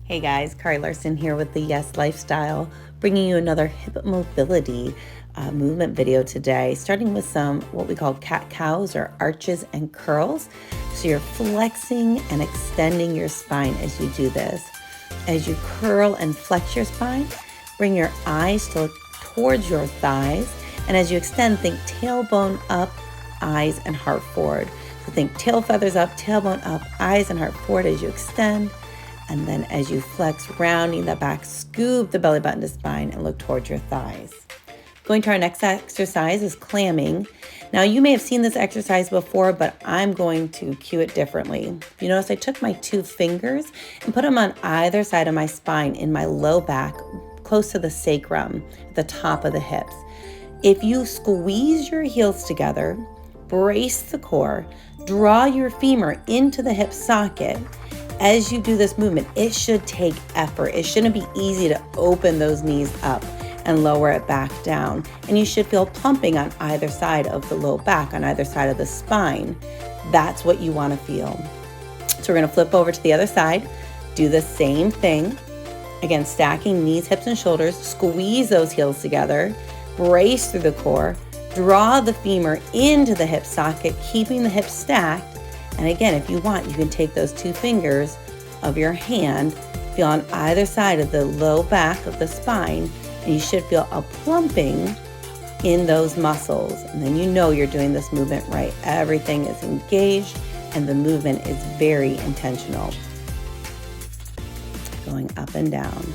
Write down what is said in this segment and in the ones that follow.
Hey guys, Kari Larson here with the Yes Lifestyle, bringing you another hip mobility movement video today, starting with some what we call cat-cows or arches and curls. So you're flexing and extending your spine as you do this. As you curl and flex your spine, bring your eyes to look towards your thighs, and as you extend, think tailbone up, eyes and heart forward. So think tail feathers up, tailbone up, eyes and heart forward as you extend. And then as you flex, rounding the back, scoop the belly button to spine and look towards your thighs. Going to our next exercise is clamming. Now you may have seen this exercise before, but I'm going to cue it differently. You notice I took my two fingers and put them on either side of my spine in my low back, close to the sacrum, at the top of the hips. If you squeeze your heels together, brace the core, draw your femur into the hip socket. As you do this movement, it should take effort. It shouldn't be easy to open those knees up and lower it back down. And you should feel pumping on either side of the low back, on either side of the spine. That's what you want to feel. So we're going to flip over to the other side, do the same thing. Again, stacking knees, hips, and shoulders. Squeeze those heels together, brace through the core, draw the femur into the hip socket, keeping the hips stacked. And again, if you want, you can take those two fingers of your hand, feel on either side of the low back of the spine, and you should feel a plumping in those muscles. And then you know you're doing this movement right. Everything is engaged and the movement is very intentional. Going up and down.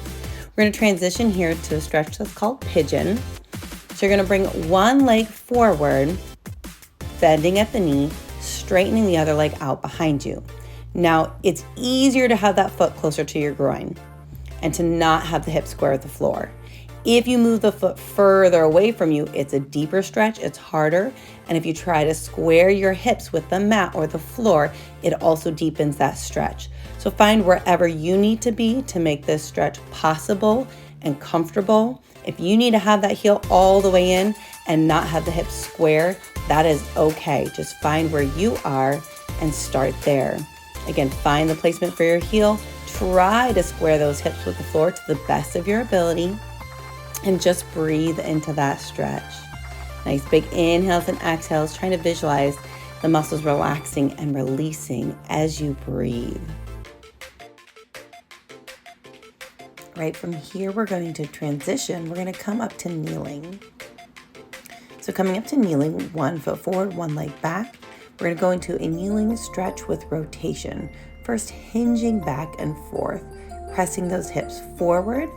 We're going to transition here to a stretch that's called Pigeon. So you're going to bring one leg forward, bending at the knee, straightening the other leg out behind you. Now, it's easier to have that foot closer to your groin and to not have the hip square at the floor. If you move the foot further away from you, it's a deeper stretch, it's harder. And if you try to square your hips with the mat or the floor, it also deepens that stretch. So find wherever you need to be to make this stretch possible and comfortable. If you need to have that heel all the way in and not have the hips square, that is okay. Just find where you are and start there. Again, find the placement for your heel. Try to square those hips with the floor to the best of your ability and just breathe into that stretch. Nice big inhales and exhales, trying to visualize the muscles relaxing and releasing as you breathe. Right from here, we're going to transition. We're going to come up to kneeling. So coming up to kneeling, 1 foot forward, one leg back. We're going to go into a kneeling stretch with rotation. First, hinging back and forth, pressing those hips forward.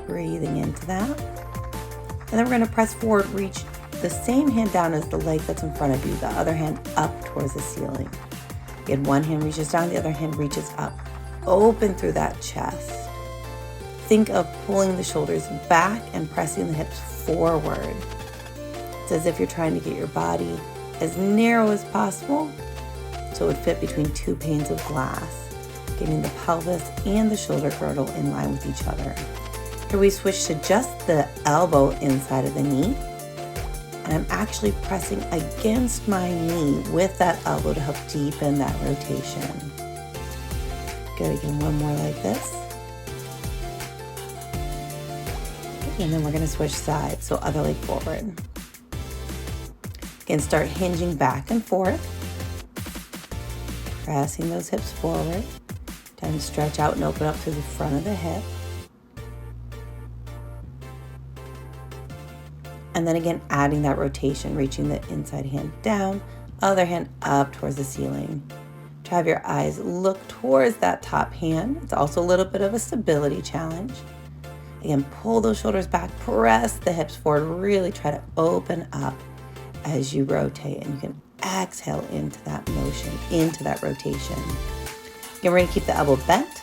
Breathing into that. And then we're going to press forward, reach the same hand down as the leg that's in front of you, the other hand up towards the ceiling. Again, one hand reaches down, the other hand reaches up. Open through that chest. Think of pulling the shoulders back and pressing the hips forward. It's as if you're trying to get your body as narrow as possible so it would fit between two panes of glass, getting the pelvis and the shoulder girdle in line with each other. Here we switch to just the elbow inside of the knee. And I'm actually pressing against my knee with that elbow to help deepen that rotation. Good, again, one more like this. And then we're going to switch sides, so other leg forward. Again, start hinging back and forth. Pressing those hips forward. Time to stretch out and open up through the front of the hip. And then again, adding that rotation, reaching the inside hand down, other hand up towards the ceiling. Try to have your eyes look towards that top hand. It's also a little bit of a stability challenge. Again, pull those shoulders back, press the hips forward, really try to open up as you rotate. And you can exhale into that motion, into that rotation. Again, we're gonna keep the elbow bent.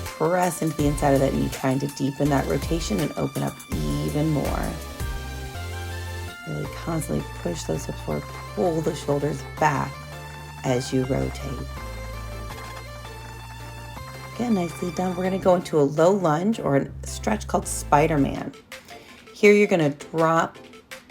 Press into the inside of that knee, trying to deepen that rotation and open up even more. Really constantly push those hips forward, pull the shoulders back as you rotate. Again, nicely done. We're going to go into a low lunge or a stretch called Spiderman. Here you're going to drop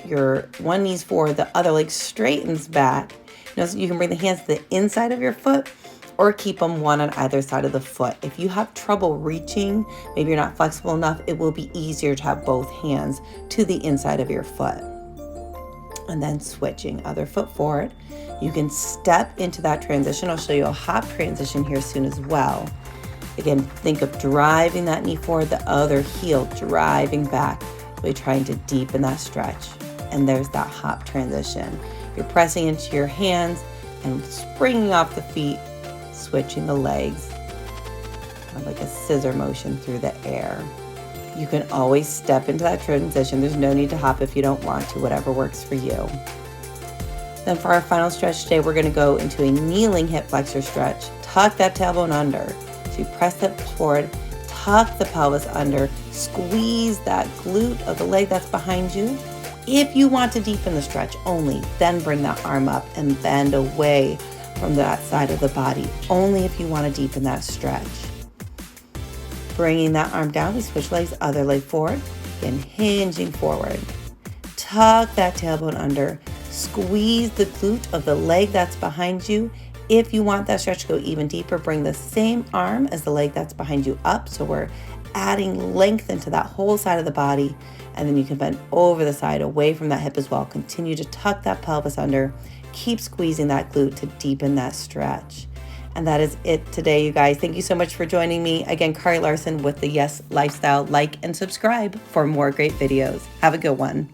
your one knee's forward, the other leg straightens back. Notice you can bring the hands to the inside of your foot or keep them one on either side of the foot. If you have trouble reaching, maybe you're not flexible enough, it will be easier to have both hands to the inside of your foot. And then switching, other foot forward. You can step into that transition. I'll show you a hop transition here soon as well. Again, think of driving that knee forward, the other heel driving back. Really trying to deepen that stretch. And there's that hop transition. You're pressing into your hands and springing off the feet, switching the legs, kind of like a scissor motion through the air. You can always step into that transition. There's no need to hop if you don't want to, whatever works for you. Then for our final stretch today, we're going to go into a kneeling hip flexor stretch. Tuck that tailbone under. So you press the hips forward, tuck the pelvis under, squeeze that glute of the leg that's behind you. If you want to deepen the stretch only, then bring that arm up and bend away from that side of the body, only if you want to deepen that stretch. Bringing that arm down, we switch legs, other leg forward, again hinging forward. Tuck that tailbone under, squeeze the glute of the leg that's behind you. If you want that stretch to go even deeper, bring the same arm as the leg that's behind you up, so we're adding length into that whole side of the body, and then you can bend over the side away from that hip as well. Continue to tuck that pelvis under, keep squeezing that glute to deepen that stretch. And that is it today, you guys. Thank you so much for joining me. Again, Carly Larson with the Yes Lifestyle. Like and subscribe for more great videos. Have a good one.